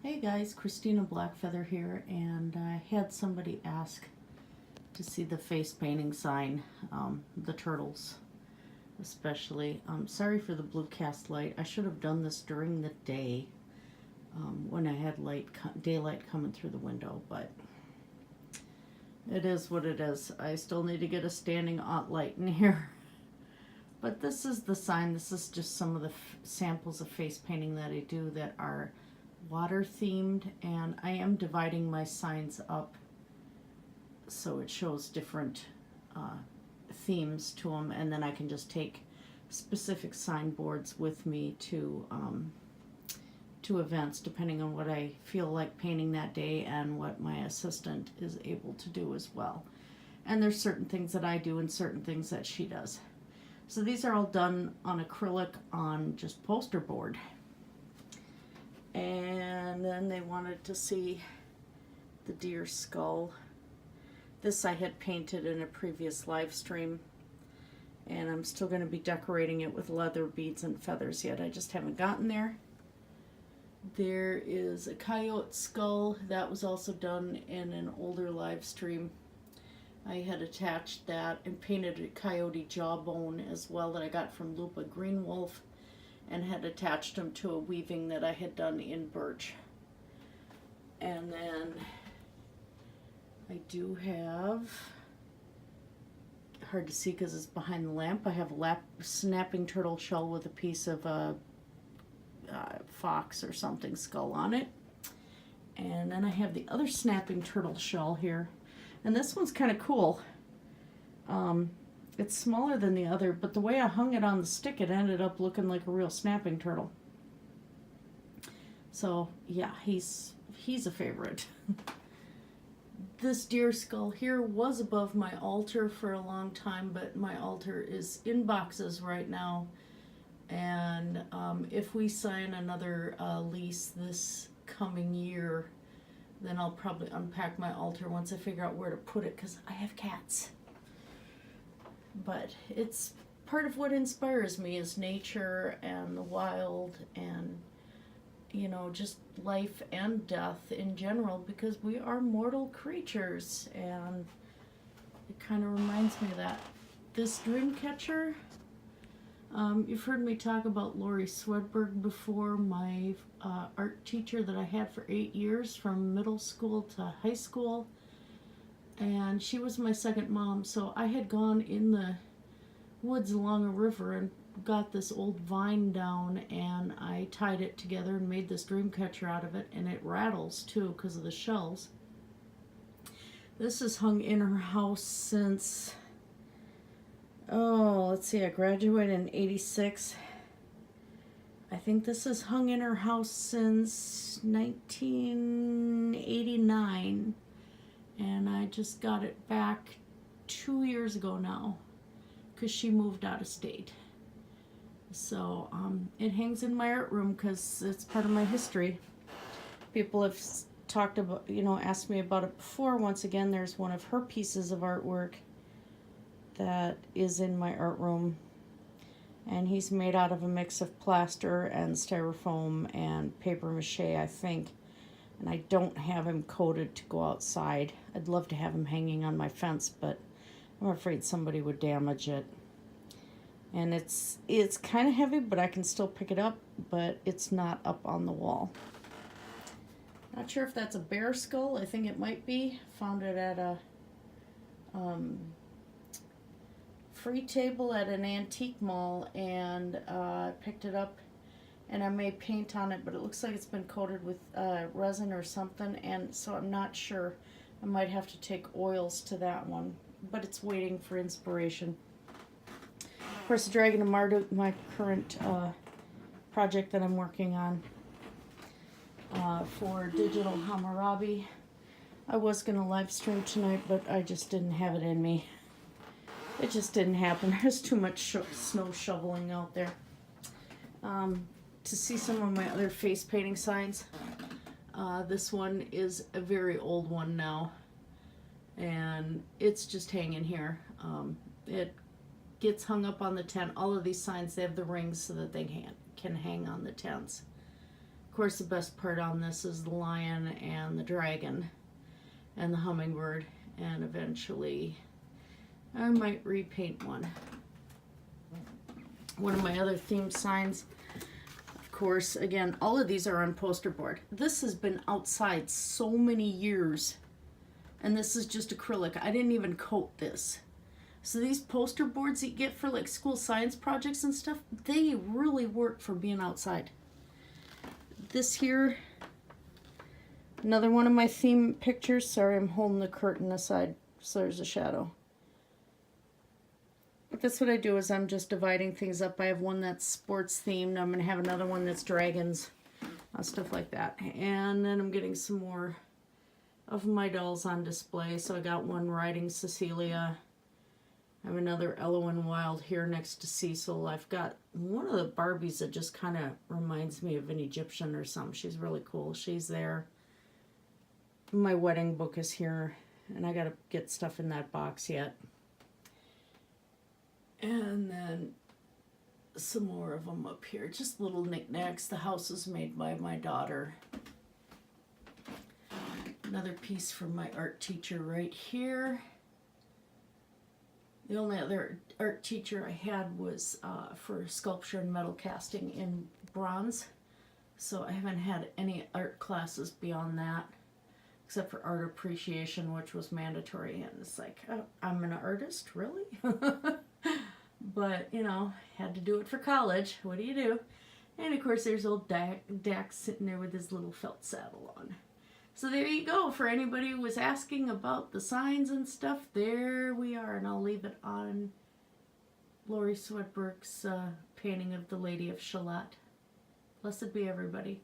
Hey guys, Christina Blackfeather here, and I had somebody ask to see the face painting sign, the turtles especially. Sorry for the blue cast light. I should have done this during the day when I had daylight coming through the window, but it is what it is. I still need to get a standing light in here. But this is the sign. This is just some of the samples of face painting that I do that are water themed, and I am dividing my signs up so it shows different themes to them, and then I can just take specific signboards with me to events depending on what I feel like painting that day and what my assistant is able to do as well. And there's certain things that I do and certain things that she does. So these are all done on acrylic on just poster board. And then they wanted to see the deer skull. This I had painted in a previous live stream, and I'm still going to be decorating it with leather beads and feathers yet. I just haven't gotten there. There is a coyote skull that was also done in an older live stream. I had attached that and painted a coyote jawbone as well that I got from Lupa Greenwolf, and had attached them to a weaving that I had done in birch. And then I do have, hard to see because it's behind the lamp, I have a snapping turtle shell with a piece of a fox or something skull on it. And then I have the other snapping turtle shell here. And this one's kind of cool. It's smaller than the other, but the way I hung it on the stick, it ended up looking like a real snapping turtle. So yeah, he's a favorite. This deer skull here was above my altar for a long time, but my altar is in boxes right now. And if we sign another lease this coming year, then I'll probably unpack my altar once I figure out where to put it, because I have cats. But it's part of what inspires me is nature and the wild and, you know, just life and death in general, because we are mortal creatures, and it kind of reminds me of that. This Dreamcatcher, you've heard me talk about Lori Swedberg before, my art teacher that I had for 8 years from middle school to high school. And she was my second mom, so I had gone in the woods along a river and got this old vine down, and I tied it together and made this dream catcher out of it, and it rattles too because of the shells. This is hung in her house since, let's see, I graduated in '86. I think this is hung in her house since 1989. And I just got it back 2 years ago now, because she moved out of state. So it hangs in my art room because it's part of my history. People have talked about, asked me about it before. Once again, there's one of her pieces of artwork that is in my art room. And he's made out of a mix of plaster and styrofoam and paper mache, I think. And I don't have him coated to go outside. I'd love to have him hanging on my fence, but I'm afraid somebody would damage it. And it's kind of heavy, but I can still pick it up, but it's not up on the wall. Not sure if that's a bear skull. I think it might be. Found it at a free table at an antique mall, and picked it up. And I may paint on it, but it looks like it's been coated with resin or something, and so I'm not sure. I might have to take oils to that one, but it's waiting for inspiration. Of course, the Dragon of Marduk, my current project that I'm working on for Digital Hammurabi. I was going to live stream tonight, but I just didn't have it in me. It just didn't happen. There's too much snow shoveling out there. To see some of my other face painting signs. This one is a very old one now, and it's just hanging here. It gets hung up on the tent. All of these signs, they have the rings so that they can hang on the tents. Of course, the best part on this is the lion and the dragon and the hummingbird, and eventually I might repaint one. One of my other theme signs, of course, again, all of these are on poster board. This has been outside so many years, and this is just acrylic. I didn't even coat this. So these poster boards that you get for like school science projects and stuff, they really work for being outside. This here, another one of my theme pictures. Sorry, I'm holding the curtain aside so there's a shadow. But that's what I do, is I'm just dividing things up. I have one that's sports themed. I'm going to have another one that's dragons, stuff like that. And then I'm getting some more of my dolls on display. So I got one riding Cecilia. I have another Elowen Wild here next to Cecil. I've got one of the Barbies that just kind of reminds me of an Egyptian or something. She's really cool. She's there. My wedding book is here, and I got to get stuff in that box yet. And then some more of them up here. Just little knickknacks. The house is made by my daughter. Another piece from my art teacher right here. The only other art teacher I had was for sculpture and metal casting in bronze. So I haven't had any art classes beyond that, except for art appreciation, which was mandatory. And it's like, oh, I'm an artist, really? But, you know, had to do it for college. What do you do? And of course, there's old Dax sitting there with his little felt saddle on. So there you go. For anybody who was asking about the signs and stuff, there we are. And I'll leave it on Lori Swedberg's painting of the Lady of Shalott. Blessed be everybody.